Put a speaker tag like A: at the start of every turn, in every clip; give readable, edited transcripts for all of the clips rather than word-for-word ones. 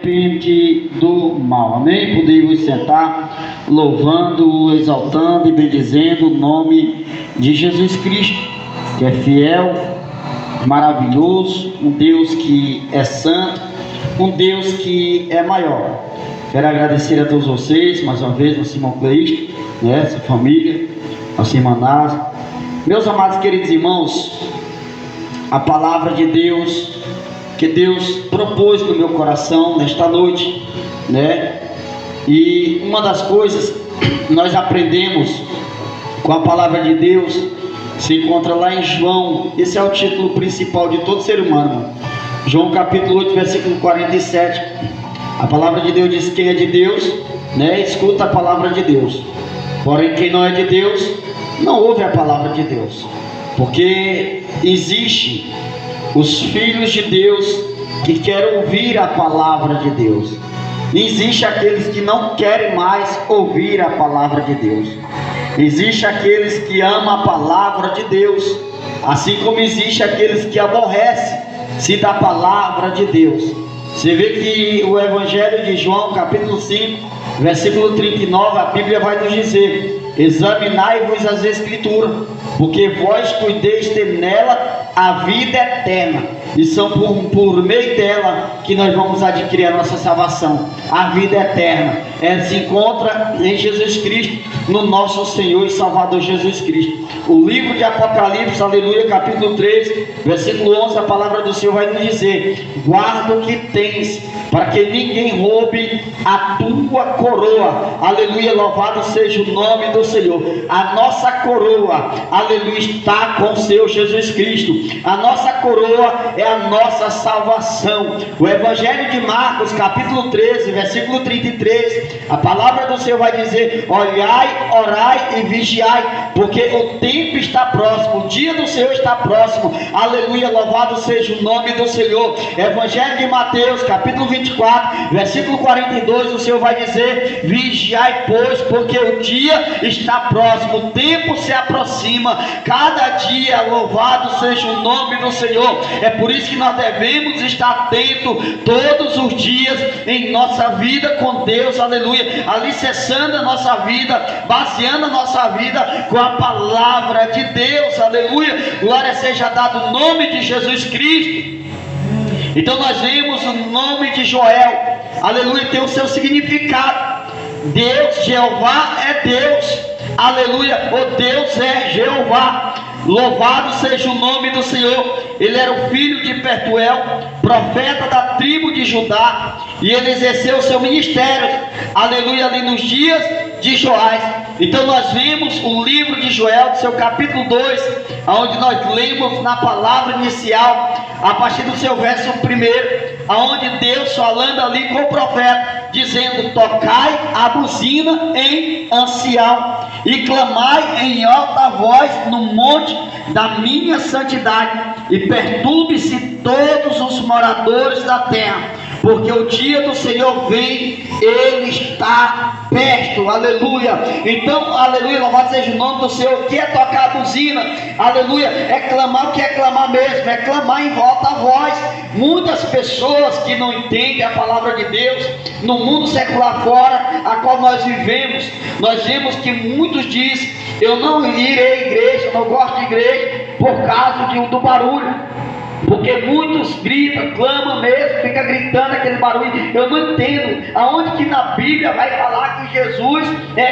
A: depende do mal. Amém? Podemos sentar louvando, exaltando e bendizendo o nome de Jesus Cristo, que é fiel, maravilhoso, um Deus que é santo, um Deus que é maior. Quero agradecer a todos vocês, mais uma vez, nosso irmão Cleísto, essa família, nosso irmão Nasa. Meus amados queridos irmãos, a palavra de Deus que Deus propôs no meu coração nesta noite, E uma das coisas nós aprendemos com a palavra de Deus se encontra lá em João. Esse é o título principal de todo ser humano. João capítulo 8, versículo 47. A palavra de Deus diz: quem é de Deus, escuta a palavra de Deus. Porém, quem não é de Deus, não ouve a palavra de Deus. Porque existe os filhos de Deus que querem ouvir a palavra de Deus. Existe aqueles que não querem mais ouvir a palavra de Deus. Existe aqueles que amam a palavra de Deus, assim como existe aqueles que aborrecem-se da palavra de Deus. Você vê que o Evangelho de João, capítulo 5, versículo 39, a Bíblia vai nos dizer: examinai-vos as Escrituras, porque vós cuideis ter nela a vida eterna, e são por meio dela que nós vamos adquirir a nossa salvação. A vida eterna, ela se encontra em Jesus Cristo, no nosso Senhor e Salvador Jesus Cristo. O livro de Apocalipse, aleluia, capítulo 3, versículo 11, a palavra do Senhor vai nos dizer: guarda o que tens, para que ninguém roube a tua coroa. Aleluia, louvado seja o nome do Senhor. A nossa coroa, aleluia, está com o Senhor Jesus Cristo. A nossa coroa é a nossa salvação. O Evangelho de Marcos, capítulo 13, versículo 33, a palavra do Senhor vai dizer: olhai, orai e vigiai, porque o tempo está próximo, o dia do Senhor está próximo. Aleluia, louvado seja o nome do Senhor. Evangelho de Mateus, capítulo 24, versículo 42, o Senhor vai dizer: vigiai, pois, porque o dia está próximo, o tempo se aproxima, cada dia. Louvado seja o nome do Senhor. É por isso que nós devemos estar atentos todos os dias em nossa vida com Deus, aleluia, alicerçando a nossa vida, baseando a nossa vida com a palavra de Deus, aleluia. Glória seja dado o nome de Jesus Cristo. Então nós vemos o nome de Joel, aleluia, tem o seu significado. Deus, Jeová é Deus, aleluia, o Deus é Jeová. Louvado seja o nome do Senhor. Ele era o filho de Petuel, profeta da tribo de Judá, e ele exerceu o seu ministério, aleluia, ali nos dias de Joás. Então nós vimos o livro de Joel, do seu capítulo 2, onde nós lemos na palavra inicial, a partir do seu verso 1, onde Deus falando ali com o profeta, dizendo: tocai a buzina em Sião e clamai em alta voz no monte da minha santidade, e perturbe-se todos os moradores da terra, porque o dia do Senhor vem, ele está perto, aleluia. Então, aleluia, louvado seja o nome do Senhor. O que é tocar a buzina? Aleluia, é clamar. O que é clamar mesmo? É clamar em alta voz. Muitas pessoas que não entendem a palavra de Deus, no mundo secular fora, a qual nós vivemos, nós vemos que muitos dizem: eu não irei à igreja, não gosto de igreja, por causa do barulho. Porque muitos gritam, clamam mesmo, fica gritando aquele barulho. Eu não entendo aonde que na Bíblia vai falar que Jesus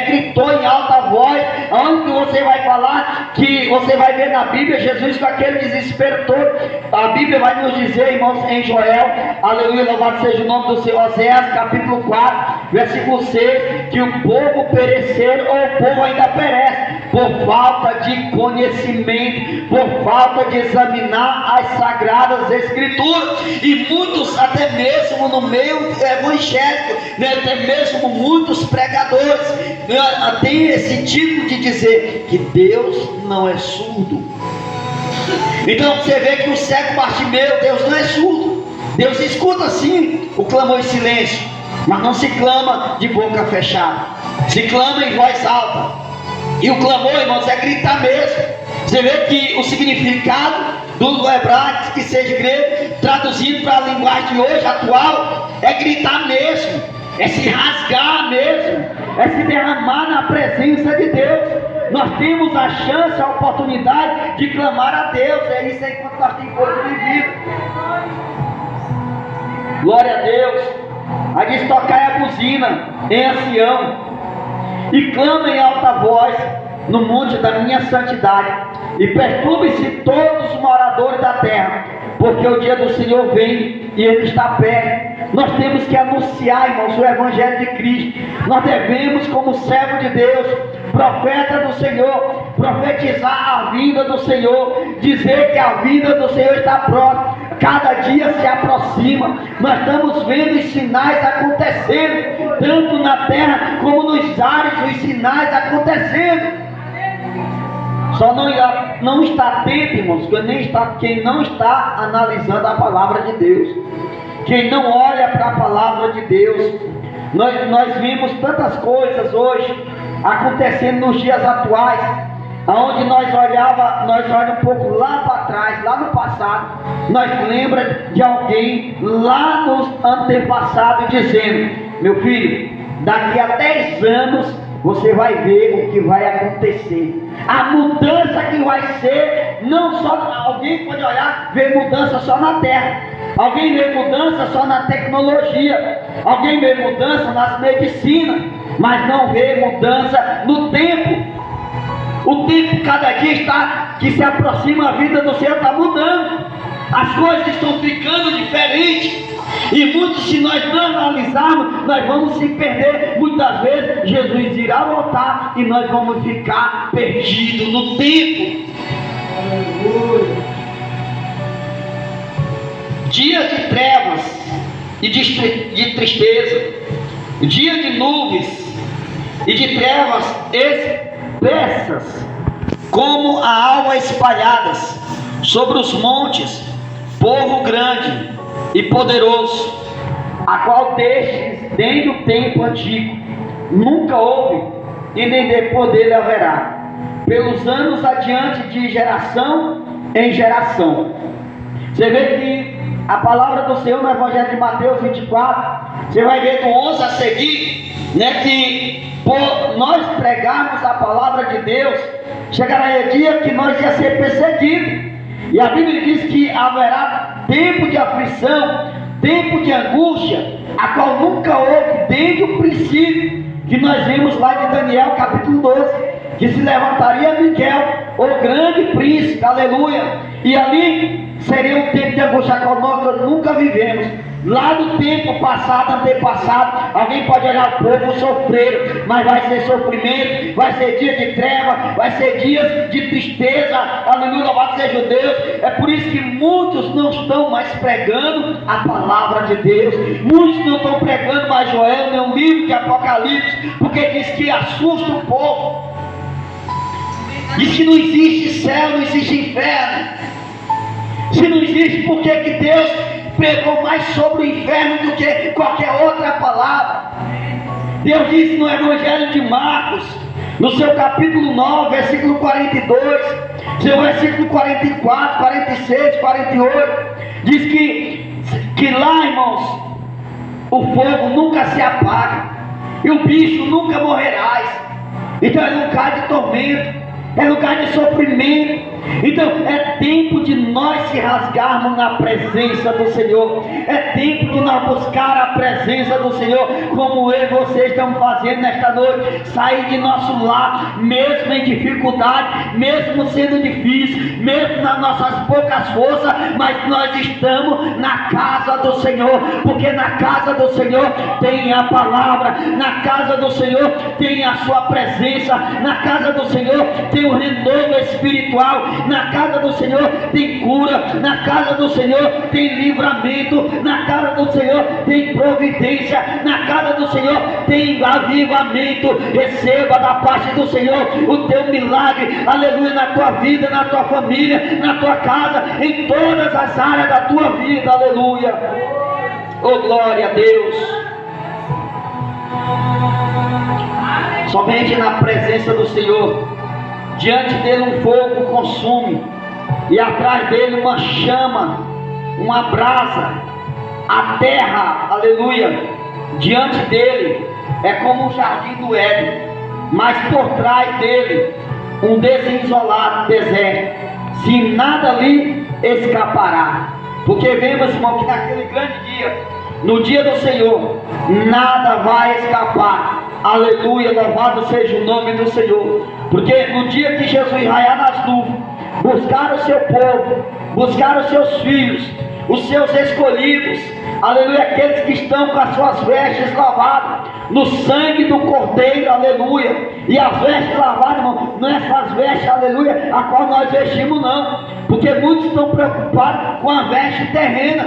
A: gritou em alta voz. Aonde que você vai falar que você vai ver na Bíblia Jesus com aquele desespero todo? A Bíblia vai nos dizer, irmãos, em Joel, aleluia, louvado seja o nome do Senhor, Oséias capítulo 4, versículo 6, que o povo perecer, ou o povo ainda perece, por falta de conhecimento, por falta de examinar as sagradas escrituras. E muitos, até mesmo no meio evangélico, até mesmo muitos pregadores, tem esse tipo de dizer que Deus não é surdo. Então você vê que o cego Bartimeu, Deus não é surdo. Deus escuta sim o clamor em silêncio, mas não se clama de boca fechada, se clama em voz alta. E o clamor, irmãos, é gritar mesmo. Você vê que o significado do hebraico, que seja grego, traduzindo para a linguagem de hoje, atual, é gritar mesmo, é se rasgar mesmo, é se derramar na presença de Deus. Nós temos a chance, a oportunidade de clamar a Deus. É isso aí que nós temos por vivido. Glória a Deus. Aí diz: tocai a buzina em Sião e clama em alta voz no monte da minha santidade, e perturbe-se todos os moradores da terra, porque o dia do Senhor vem e Ele está perto. Nós temos que anunciar, irmãos, o Evangelho de Cristo. Nós devemos, como servo de Deus, profeta do Senhor, profetizar a vinda do Senhor, dizer que a vinda do Senhor está próxima, cada dia se aproxima. Nós estamos vendo os sinais acontecendo, tanto na terra como nos ares, os sinais acontecendo. Só não está atento, irmãos, quem não está analisando a palavra de Deus, quem não olha para a palavra de Deus. Nós vimos tantas coisas hoje acontecendo nos dias atuais, aonde nós olhamos um pouco lá para trás, lá no passado, nós lembra de alguém lá no antepassado dizendo: meu filho, daqui a 10 anos você vai ver o que vai acontecer, a mudança que vai ser. Não só alguém pode olhar, ver mudança só na terra, alguém vê mudança só na tecnologia, alguém vê mudança nas medicinas, mas não vê mudança no tempo. O tempo, cada dia que se aproxima a vida do Senhor, está mudando, as coisas estão ficando diferentes. E muitos, se nós não analisarmos, nós vamos se perder. Muitas vezes Jesus irá voltar e nós vamos ficar perdidos no tempo. Dias de trevas e de tristeza, dia de nuvens e de trevas espessas, como a alva espalhadas sobre os montes, povo grande e poderoso, a qual desde o tempo antigo nunca houve e nem depois dele haverá, pelos anos adiante, de geração em geração. Você vê que a palavra do Senhor no Evangelho de Mateus 24, você vai ver do 11 a seguir, que por nós pregarmos a palavra de Deus, chegará o dia que nós ia ser perseguidos. E a Bíblia diz que haverá tempo de aflição, tempo de angústia, a qual nunca houve desde o princípio, que nós vimos lá de Daniel capítulo 12, que se levantaria Miguel, o grande príncipe, aleluia, e ali seria um tempo de angústia, a qual nós nunca vivemos. Lá no tempo passado, antepassado, alguém pode olhar o povo sofrer, mas vai ser sofrimento, vai ser dia de treva, vai ser dias de tristeza, aleluia, louvado seja Deus. É por isso que muitos não estão mais pregando a palavra de Deus, muitos não estão pregando mais Joel, nem o livro de Apocalipse, porque diz que assusta o povo, diz que não existe céu, não existe inferno. Se não existe, por que Deus pregou mais sobre o inferno do que qualquer outra palavra? Deus disse no Evangelho de Marcos, no seu capítulo 9, versículo 42, seu versículo 44, 46, 48, diz que lá, irmãos, o fogo nunca se apaga e o bicho nunca morrerás. Então é lugar de tormento, é lugar de sofrimento. Então é tempo de nós se rasgarmos na presença do Senhor, é tempo de nós buscar a presença do Senhor, como eu e você estamos fazendo nesta noite. Sair de nosso lar, mesmo em dificuldade, mesmo sendo difícil, mesmo nas nossas poucas forças, mas nós estamos na casa do Senhor, porque na casa do Senhor tem a palavra, na casa do Senhor tem a sua presença, na casa do Senhor tem o renovo espiritual, na casa do Senhor tem cura, na casa do Senhor tem livramento, na casa do Senhor tem providência, na casa do Senhor tem avivamento. Receba da parte do Senhor o teu milagre, aleluia, na tua vida, na tua família, na tua casa, em todas as áreas da tua vida, aleluia. Oh, glória a Deus. Somente na presença do Senhor, diante dele um fogo consome, e atrás dele uma chama uma brasa. A terra, aleluia, diante dele é como um jardim do Éden, mas por trás dele um desolado deserto, se nada ali escapará. Porque vemos, irmão, que naquele grande dia, no dia do Senhor, nada vai escapar. Aleluia, louvado seja o nome do Senhor. Porque no dia que Jesus raiar nas nuvens, buscar o seu povo, buscar os seus filhos, os seus escolhidos, aleluia, aqueles que estão com as suas vestes lavadas no sangue do Cordeiro, aleluia. E as vestes lavadas, irmão, não é essas vestes, aleluia, a qual nós vestimos, não. Porque muitos estão preocupados com a veste terrena,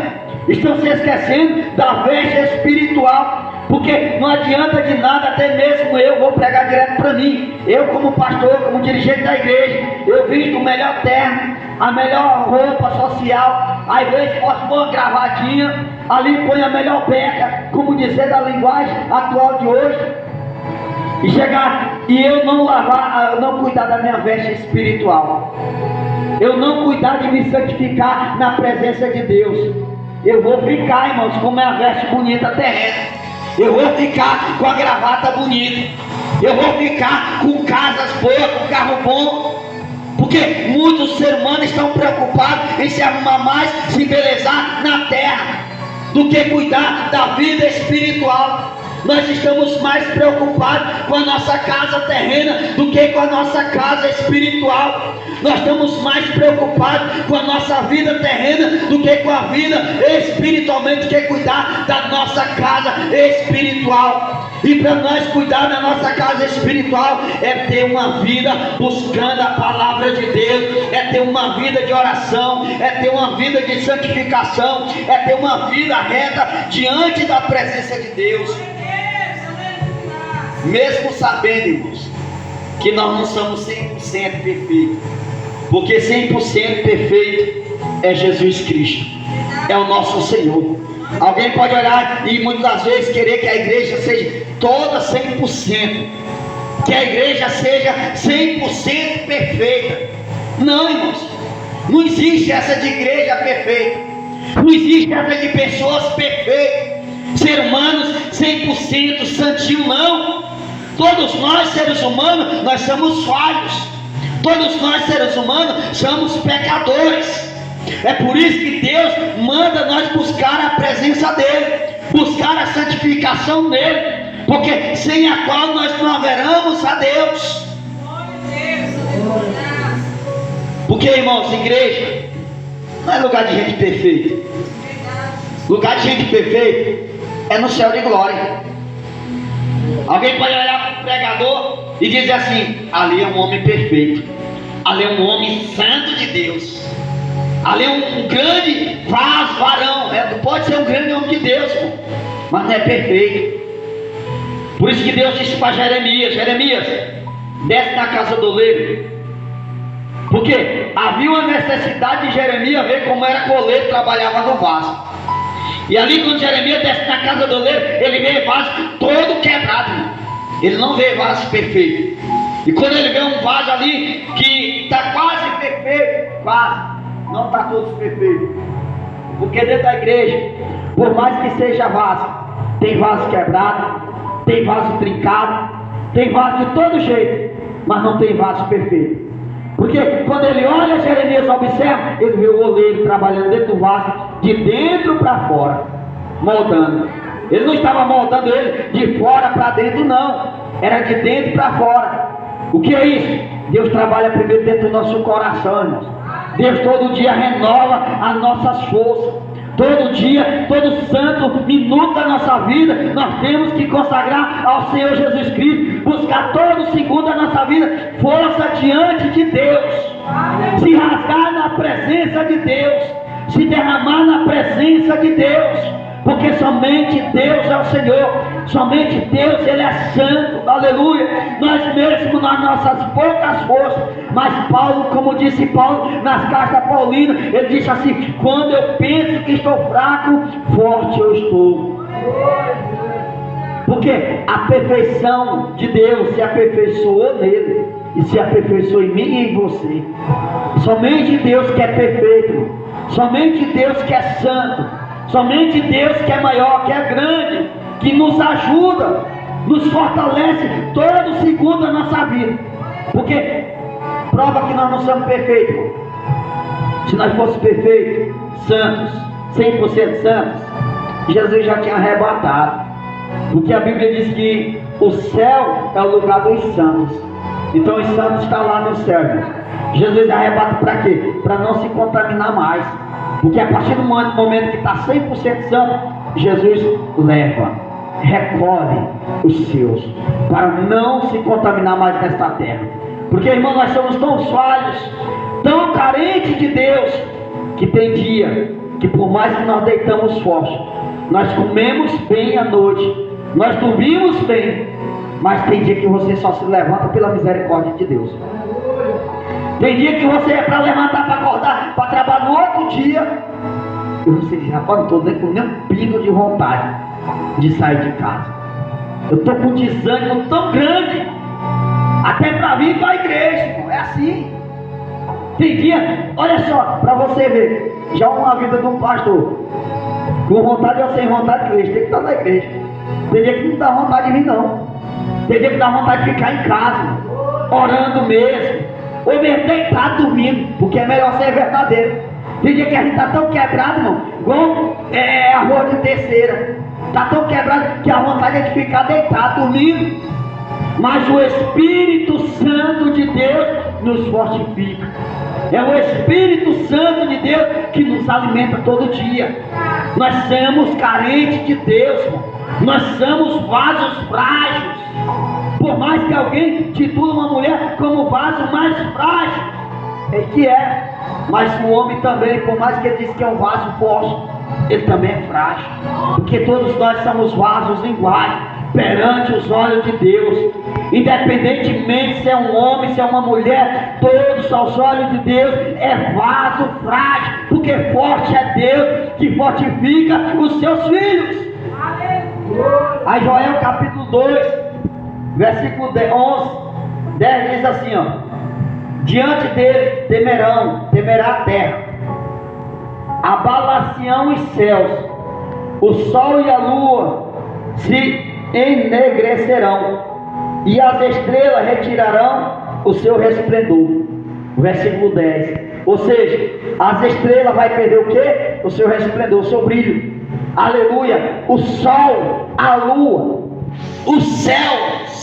A: estão se esquecendo da veste espiritual. Porque não adianta de nada, até mesmo eu vou pregar direto para mim. Eu, como pastor, como dirigente da igreja, eu visto o melhor terno, a melhor roupa social. Às vezes posso pôr uma gravadinha, ali põe a melhor beca, como dizer da linguagem atual de hoje. E chegar e eu não lavar, não cuidar da minha veste espiritual. Eu não cuidar de me santificar na presença de Deus. Eu vou ficar, irmãos, com minha veste bonita terrena. Eu vou ficar com a gravata bonita. Eu vou ficar com casas boas, com carro bom. Porque muitos seres humanos estão preocupados em se arrumar mais, se embelezar na terra, do que cuidar da vida espiritual. Nós estamos mais preocupados com a nossa casa terrena do que com a nossa casa espiritual. Nós estamos mais preocupados com a nossa vida terrena do que com a vida espiritualmente, do que cuidar da nossa casa espiritual. E para nós cuidar da nossa casa espiritual é ter uma vida buscando a palavra de Deus, é ter uma vida de oração, é ter uma vida de santificação, é ter uma vida reta diante da presença de Deus. Mesmo sabendo, irmãos, que nós não somos 100% perfeitos, porque 100% perfeito é Jesus Cristo, é o nosso Senhor. Alguém pode olhar e muitas vezes querer que a igreja seja toda 100%, que a igreja seja 100% perfeita. Não, irmãos, não existe essa de igreja perfeita, não existe essa de pessoas perfeitas, seres humanos 100% santinho, não. Todos nós, seres humanos, nós somos falhos. Todos nós, seres humanos, somos pecadores. É por isso que Deus manda nós buscar a presença dEle, buscar a santificação dEle, porque sem a qual nós não haveremos a Deus. Porque, irmãos, igreja não é lugar de gente perfeita. Lugar de gente perfeita é no céu de glória. Alguém pode olhar para o pregador e dizer assim: ali é um homem perfeito, ali é um homem santo de Deus, ali é um grande varão, pode ser um grande homem de Deus, mas não é perfeito. Por isso que Deus disse para Jeremias: Jeremias, desce na casa do oleiro. Porque havia uma necessidade de Jeremias ver como era que o oleiro trabalhava no vaso. E ali quando Jeremias desce na casa do oleiro, ele vê vaso todo quebrado. Ele não vê vaso perfeito. E quando ele vê um vaso ali que está quase perfeito, quase, não está todos perfeitos. Porque dentro da igreja, por mais que seja vaso, tem vaso quebrado, tem vaso trincado, tem vaso de todo jeito, mas não tem vaso perfeito. Porque quando ele olha, Jeremias observa, ele vê o oleiro trabalhando dentro do vaso, de dentro para fora, moldando. Ele não estava moldando ele de fora para dentro, não, era de dentro para fora. O que é isso? Deus trabalha primeiro dentro do nosso coração, irmãos. Deus todo dia renova as nossas forças. Todo dia, todo santo minuto da nossa vida, nós temos que consagrar ao Senhor Jesus Cristo, buscar todo segundo da nossa vida força diante de Deus, se rasgar na presença de Deus, se derramar na presença de Deus, porque somente Deus é o Senhor, somente Deus, Ele é santo, aleluia. Nós mesmos nas nossas poucas forças, mas Paulo, como disse Paulo nas cartas paulinas, ele disse assim: quando eu penso que estou fraco, forte eu estou. Porque a perfeição de Deus se aperfeiçoou nele e se aperfeiçoou em mim e em você. Somente Deus que é perfeito, Somente Deus que é santo, somente Deus que é maior, que é grande, que nos ajuda, nos fortalece todo segundo da nossa vida. Porque prova que nós não somos perfeitos. Se nós fossemos perfeitos, santos, 100% santos, Jesus já tinha arrebatado. Porque a Bíblia diz que o céu é o lugar dos santos. Então os santos estão lá no céu. Jesus arrebata para quê? Para não se contaminar mais. Porque a partir do momento que está 100% santo, Jesus leva, recolhe os seus, para não se contaminar mais nesta terra. Porque, irmão, nós somos tão falhos, tão carentes de Deus, que tem dia que por mais que nós deitamos forte, nós comemos bem à noite, nós dormimos bem, mas tem dia que você só se levanta pela misericórdia de Deus. Tem dia que você é para levantar, para acordar, para trabalhar no outro dia, e você diz: rapaz, não estou nem com nem um pingo de vontade de sair de casa. Eu estou com um desânimo tão grande, até para vir para a igreja, irmão. É assim. Tem dia, olha só, para você ver, já uma vida de um pastor, com vontade ou sem vontade de igreja, tem que estar na igreja. Tem dia que não dá vontade de vir, não. Tem dia que dá vontade de ficar em casa, orando mesmo, ou mesmo deitado dormindo, porque é melhor ser verdadeiro. Tem dia que a gente está tão quebrado, irmão, igual arroz de terceira. Está tão quebrado que a vontade é de ficar deitado, dormindo. Mas o Espírito Santo de Deus nos fortifica. É o Espírito Santo de Deus que nos alimenta todo dia. Nós somos carentes de Deus, irmão. Nós somos vasos frágeis. Por mais que alguém titule uma mulher como o vaso mais frágil, é que é. Mas o homem também, por mais que ele diz que é um vaso forte, ele também é frágil. Porque todos nós somos vasos iguais perante os olhos de Deus. Independentemente se é um homem, se é uma mulher, todos aos olhos de Deus é vaso frágil. Porque forte é Deus que fortifica os seus filhos. Aí Joel capítulo 2, versículo 11, 10 diz assim, ó: diante dele temerá a terra, abala-se-ão os céus, o sol e a lua se enegrecerão, e as estrelas retirarão o seu resplendor. Versículo 10. Ou seja, as estrelas vai perder o quê? O seu resplendor, o seu brilho. Aleluia. O sol, a lua, o céu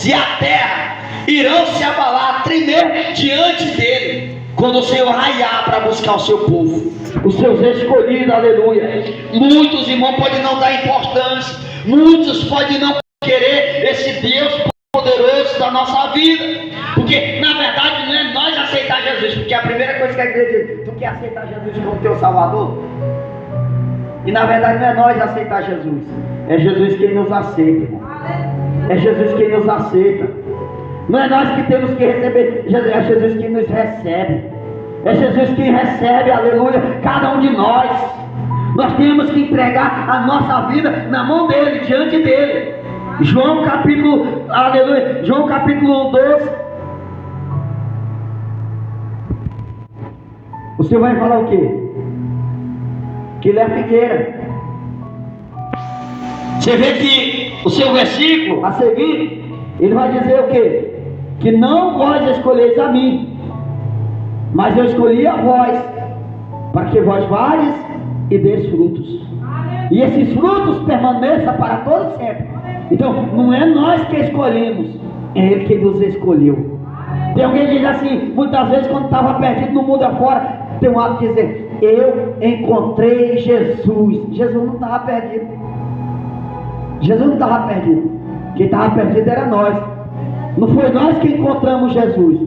A: e a terra irão se abalar, tremer diante dele, quando o Senhor raiar para buscar o seu povo, os seus escolhidos. Aleluia. Muitos, irmãos, podem não dar importância, muitos podem não querer esse Deus poderoso da nossa vida, porque na verdade não é nós aceitar Jesus, porque a primeira coisa que a igreja diz: tu quer aceitar Jesus como teu Salvador? E na verdade não é nós aceitar Jesus, é Jesus quem nos aceita, irmão. É Jesus quem nos aceita. Não é nós que temos que receber, é Jesus quem nos recebe. É Jesus quem recebe, aleluia, cada um de nós. Nós temos que entregar a nossa vida na mão dele, diante dele. João capítulo, aleluia, João capítulo 12. O Senhor vai falar o quê? Que ele é a figueira. Você vê que o seu versículo a seguir, ele vai dizer o quê? Que não vós escolheis a mim, mas eu escolhi a vós, para que vós vades e deis frutos, e esses frutos permaneçam para todo sempre. Então não é nós que escolhemos, é ele que nos escolheu. Tem alguém que diz assim, muitas vezes quando estava perdido no mundo afora, tem um hábito de dizer: eu encontrei Jesus. Jesus não estava perdido. Jesus não estava perdido. Quem estava perdido era nós. Não foi nós que encontramos Jesus,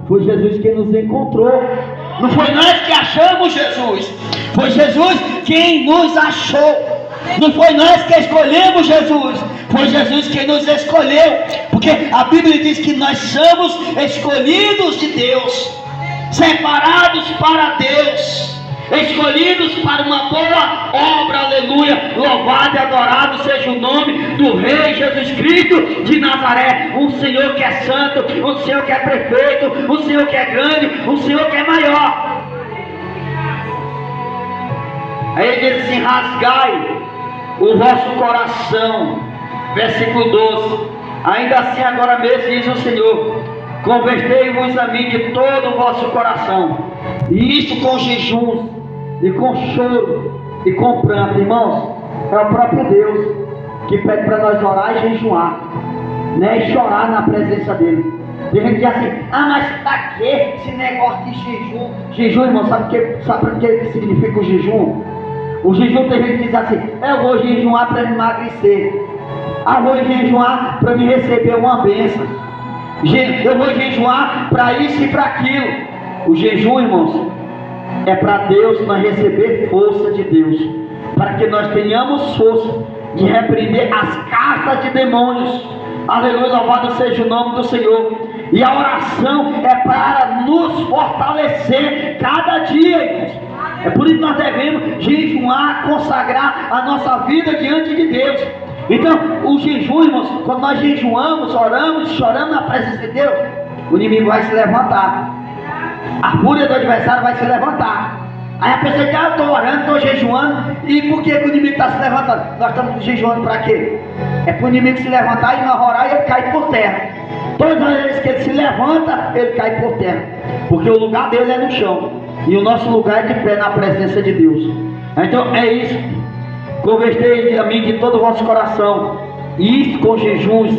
A: foi Jesus quem nos encontrou. Não foi nós que achamos Jesus, foi Jesus quem nos achou. Não foi nós que escolhemos Jesus, foi Jesus quem nos escolheu. Porque a Bíblia diz que nós somos escolhidos de Deus, separados para Deus, escolhidos para uma boa obra. Aleluia. Louvado e adorado seja o nome do Rei Jesus Cristo de Nazaré. Um Senhor que é santo, um Senhor que é perfeito, um Senhor que é grande, um Senhor que é maior. Aí ele diz assim: rasgai o vosso coração. Versículo 12: ainda assim agora mesmo diz o Senhor: convertei-vos a mim de todo o vosso coração, e isto com jejum, e com choro, e com pranto. Irmãos, é o próprio Deus que pede para nós orar e jejuar, né? E chorar na presença dele. Tem gente que diz assim: ah, mas pra que esse negócio de jejum? Jejum, irmão, sabe o que significa o jejum? O jejum, tem gente que diz assim: eu vou jejuar para emagrecer, vou jejuar para me receber uma bênção, eu vou jejuar para isso e para aquilo. O jejum, irmãos, é para Deus, nós receber força de Deus, para que nós tenhamos força de repreender as cartas de demônios. Aleluia, louvado seja o nome do Senhor. E a oração é para nos fortalecer cada dia, irmãos. É por isso que nós devemos jejuar, consagrar a nossa vida diante de Deus. Então, o jejum, irmãos, quando nós jejuamos, oramos, choramos na presença de Deus, o inimigo vai se levantar, a fúria do adversário vai se levantar. Aí a pessoa diz: eu estou orando, estou jejuando, e por que o inimigo está se levantando? Nós estamos jejuando para quê? É para o inimigo se levantar e nós orar e ele cai por terra. Todas as vezes que ele se levanta, ele cai por terra, porque o lugar dele é no chão, e o nosso lugar é de pé na presença de Deus. Então é isso: convertei a mim de todo o vosso coração, e isto com jejuns,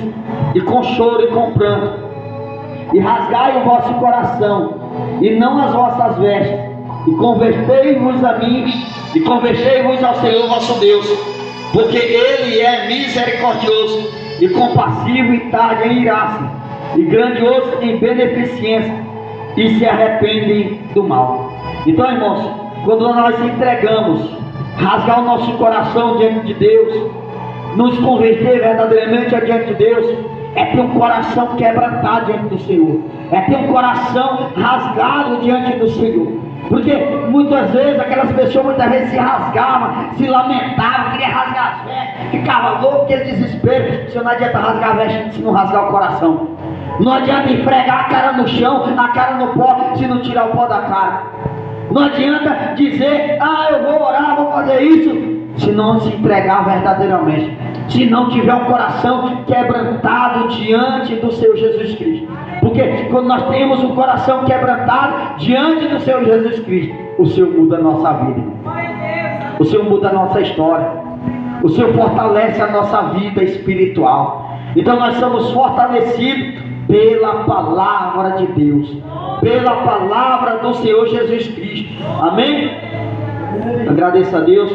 A: e com choro e com pranto, e rasgai o vosso coração, e não as vossas vestes, e convertei-vos a mim, e convertei-vos ao Senhor vosso Deus, porque Ele é misericordioso e compassivo e tardo em irar-se, e grandioso em beneficência, e se arrependem do mal. Então, irmãos, quando nós entregamos, rasgar o nosso coração diante de Deus, nos converter verdadeiramente diante de Deus, é ter um coração quebrantado diante do Senhor, é ter um coração rasgado diante do Senhor. Porque muitas vezes aquelas pessoas muitas vezes se rasgavam, se lamentavam, queriam rasgar as vestes, ficava louco, aquele desespero. Se não adianta rasgar a veste se não rasgar o coração. Não adianta esfregar a cara no chão, a cara no pó, se não tirar o pó da cara. Não adianta dizer: eu vou orar, vou fazer isso, se não se entregar verdadeiramente, se não tiver um coração quebrantado diante do Senhor Jesus Cristo. Porque quando nós temos um coração quebrantado diante do Senhor Jesus Cristo, o Senhor muda a nossa vida, o Senhor muda a nossa história, o Senhor fortalece a nossa vida espiritual. Então nós somos fortalecidos pela palavra de Deus, pela palavra do Senhor Jesus Cristo. Amém? Agradeço a Deus.